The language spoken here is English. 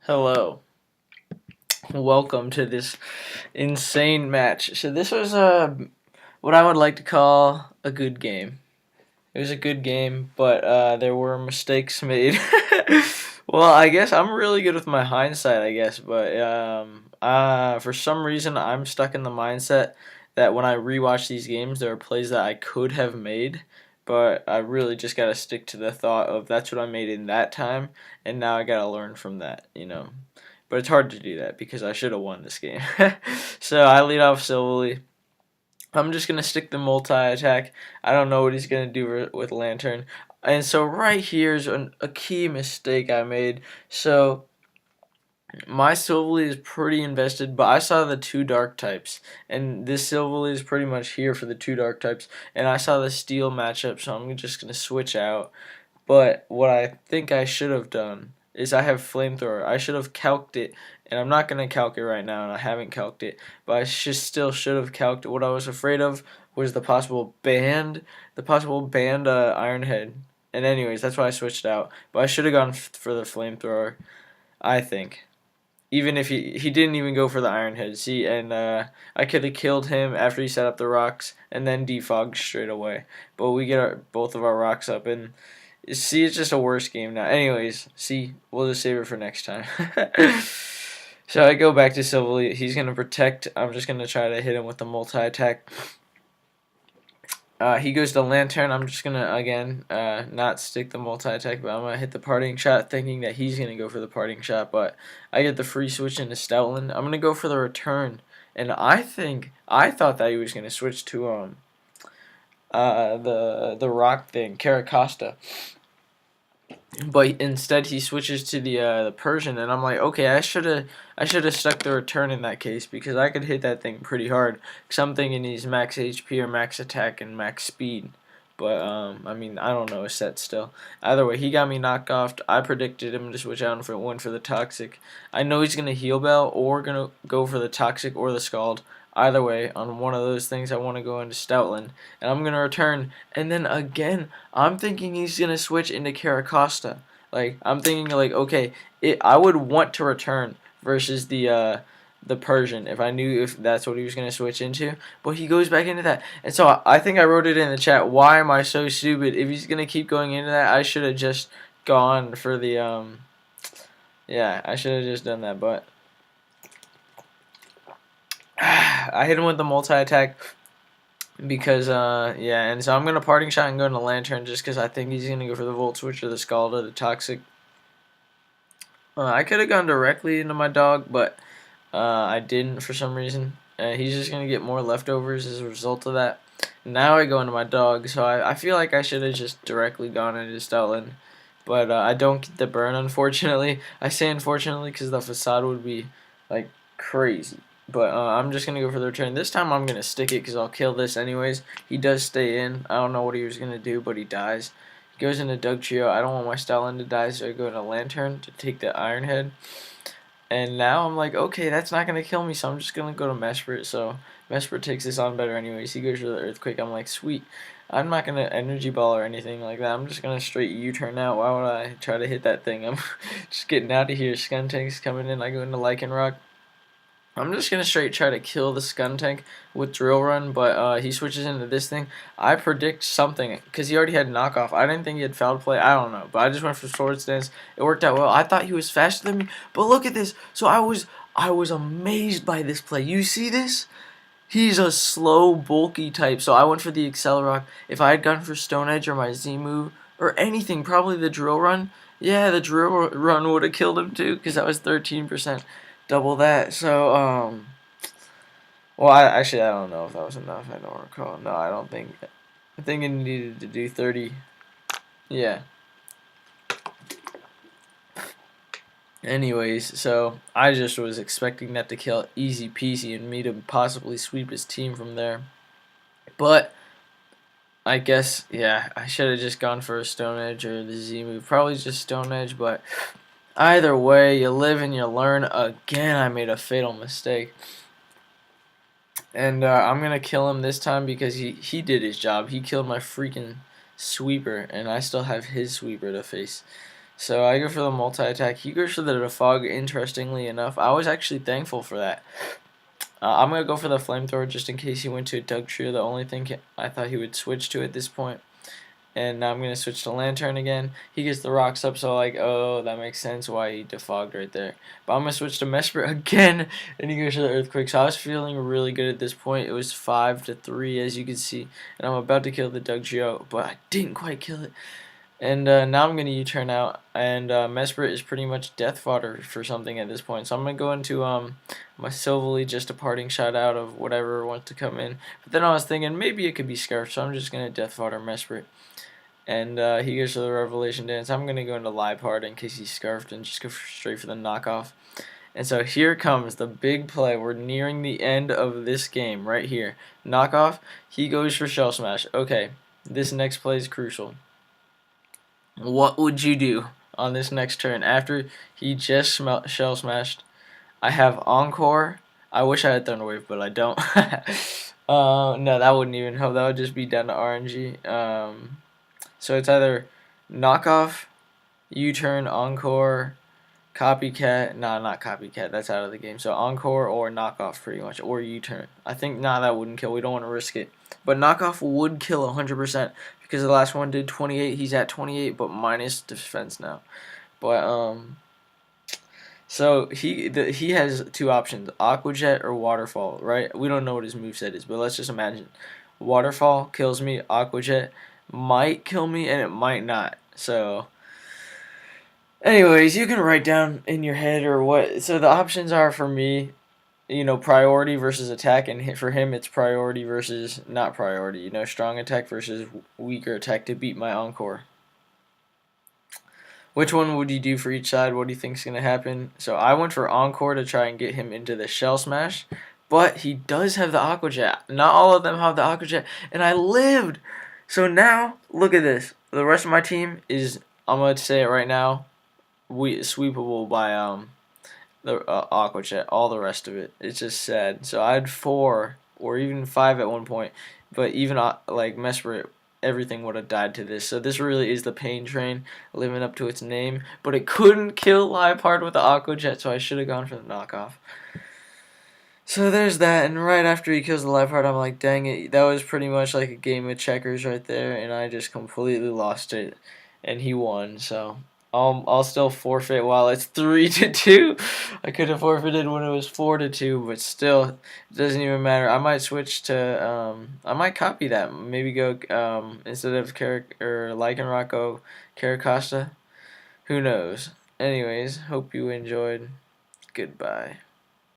Hello. Welcome to this insane match. So this was what I would like to call a good game. It was a good game, but there were mistakes made. Well, I guess I'm really good with my hindsight, I guess, but for some reason I'm stuck in the mindset that when I rewatch these games, there are plays that I could have made, but I really just gotta stick to the thought of that's what I made in that time, and now I gotta learn from that. But it's hard to do that because I should have won this game. So I lead off Silverly. I'm just gonna stick the multi-attack. I don't know what he's gonna do with Lantern. And so right here's a key mistake I made. So my Silverly is pretty invested, but I saw the two dark types, and this Silverly is pretty much here for the two dark types. And I saw the steel matchup, so I'm just gonna switch out. But what I think I should have done is I have flamethrower. I should have calced it, and I'm not gonna calc it right now, and I haven't calced it. But I still should have calced it. What I was afraid of was the possible banned Iron Head. And anyways, that's why I switched out. But I should have gone for the flamethrower. I think. Even if he didn't even go for the Iron Head. See, and I could have killed him after he set up the rocks, and then defogged straight away. But we get both of our rocks up, and see, it's just a worse game now. Anyways, see, we'll just save it for next time. So I go back to Silverly. He's going to protect. I'm just going to try to hit him with the multi-attack. He goes to Lantern. I'm just going to, again, not stick the multi-attack, but I'm going to hit the parting shot thinking that he's going to go for the parting shot. But I get the free switch into Stoutland. I'm going to go for the return. And I thought that he was going to switch to the rock thing, Caracosta. But instead he switches to the Persian, and I'm like, okay, I should have stuck the return in that case because I could hit that thing pretty hard. Cause I'm thinking he's max HP or max attack and max speed. But I mean, I don't know his set still. Either way, he got me knocked off. I predicted him to switch out for one for the toxic. I know he's gonna heal bell or gonna go for the toxic or the scald. Either way, on one of those things, I want to go into Stoutland, and I'm gonna return. And then again, I'm thinking he's gonna switch into Caracosta. Like I'm thinking, like okay, I would want to return versus the Persian if I knew if that's what he was gonna switch into. But he goes back into that, and so I think I wrote it in the chat. Why am I so stupid? If he's gonna keep going into that, I should have just gone for the. Yeah, I should have just done that, but I hit him with the multi-attack because, yeah, and so I'm going to parting shot and go into Lantern just because I think he's going to go for the Volt Switch or the Scald or the Toxic. I could have gone directly into my dog, but I didn't for some reason. He's just going to get more leftovers as a result of that. Now I go into my dog, so I feel like I should have just directly gone into Stoutland. But I don't get the burn, unfortunately. I say unfortunately because the facade would be, like, crazy. But I'm just going to go for the return. This time I'm going to stick it because I'll kill this anyways. He does stay in. I don't know what he was going to do, but he dies. He goes into Doug Trio. I don't want my Stoutland to die, so I go into Lantern to take the Iron Head. And now I'm like, okay, that's not going to kill me, so I'm just going to go to Mesprit. So Mesprit takes this on better anyways. He goes for the Earthquake. I'm like, sweet. I'm not going to Energy Ball or anything like that. I'm just going to straight U-turn out. Why would I try to hit that thing? I'm just getting out of here. Skuntank's coming in. I go into Lycanroc. I'm just going to straight try to kill the Skuntank with Drill Run, but he switches into this thing. I predict something, because he already had knockoff. I didn't think he had foul play. I don't know, but I just went for Sword Stance. It worked out well. I thought he was faster than me, but look at this. So I was amazed by this play. You see this? He's a slow, bulky type, so I went for the Accelerock. If I had gone for Stone Edge or my Z move, or anything, probably the Drill Run, yeah, the Drill Run would have killed him too, because that was 13%. Double that. So, well, actually, I don't know if that was enough. I don't recall. No, I don't think. I think it needed to do 30. Yeah. Anyways, so I just was expecting that to kill easy peasy and me to possibly sweep his team from there. But I guess, yeah, I should have just gone for a Stone Edge or the Z move. Probably just Stone Edge, but either way, you live and you learn. Again, I made a fatal mistake. And I'm going to kill him this time because he did his job. He killed my freaking sweeper, and I still have his sweeper to face. So I go for the multi-attack. He goes for the defog, interestingly enough. I was actually thankful for that. I'm going to go for the flamethrower just in case he went to a Dugtrio. The only thing I thought he would switch to at this point. And now I'm going to switch to Lantern again. He gets the rocks up, so like, oh, that makes sense why he defogged right there. But I'm going to switch to Mesprit again, and he goes to the Earthquake. So I was feeling really good at this point. It was 5-3, as you can see. And I'm about to kill the Dugtrio, but I didn't quite kill it. And now I'm going to U-turn out, and Mesprit is pretty much death fodder for something at this point. So I'm going to go into my Silvally, just a parting shot out of whatever wants to come in. But then I was thinking maybe it could be Scarf, so I'm just going to death fodder Mesprit. And he goes to the Revelation Dance. I'm going to go into Liepard in case he's Scarfed and just go straight for the knockoff. And so here comes the big play. We're nearing the end of this game right here. Knockoff, he goes for Shell Smash. Okay, this next play is crucial. What would you do on this next turn after he just Shell Smashed? I have Encore. I wish I had Thunder Wave, but I don't. No, that wouldn't even help. That would just be down to RNG. So it's either knockoff, U-turn, encore, copycat. Nah, not copycat. That's out of the game. So encore or knockoff, pretty much, or U-turn. I think that wouldn't kill. We don't want to risk it. But knockoff would kill 100% because the last one did 28. He's at 28, but minus defense now. But so he has two options: Aqua Jet or Waterfall. Right? We don't know what his moveset is, but let's just imagine. Waterfall kills me. Aqua Jet might kill me, and it might not. So, anyways, you can write down in your head or what. So the options are for me, priority versus attack, and for him it's priority versus not priority. Strong attack versus weaker attack to beat my Encore. Which one would you do for each side? What do you think is going to happen? So I went for Encore to try and get him into the Shell Smash, but he does have the Aqua Jet. Not all of them have the Aqua Jet, and I lived. So now, look at this. The rest of my team is, I'm going to say it right now, sweepable by the Aqua Jet. All the rest of it. It's just sad. So I had 4 or even 5 at one point, but even like Mesprit, everything would have died to this. So this really is the pain train living up to its name. But it couldn't kill Liepard with the Aqua Jet, so I should have gone for the knockoff. So there's that, and right after he kills the Liepard, I'm like, dang it, that was pretty much like a game of checkers right there, and I just completely lost it, and he won. So I'll still forfeit while it's 3-2. I could have forfeited when it was 4-2, but still, it doesn't even matter. I might switch to I might copy that. Maybe go instead of Lycanroc, go Caracosta. Who knows? Anyways, hope you enjoyed. Goodbye.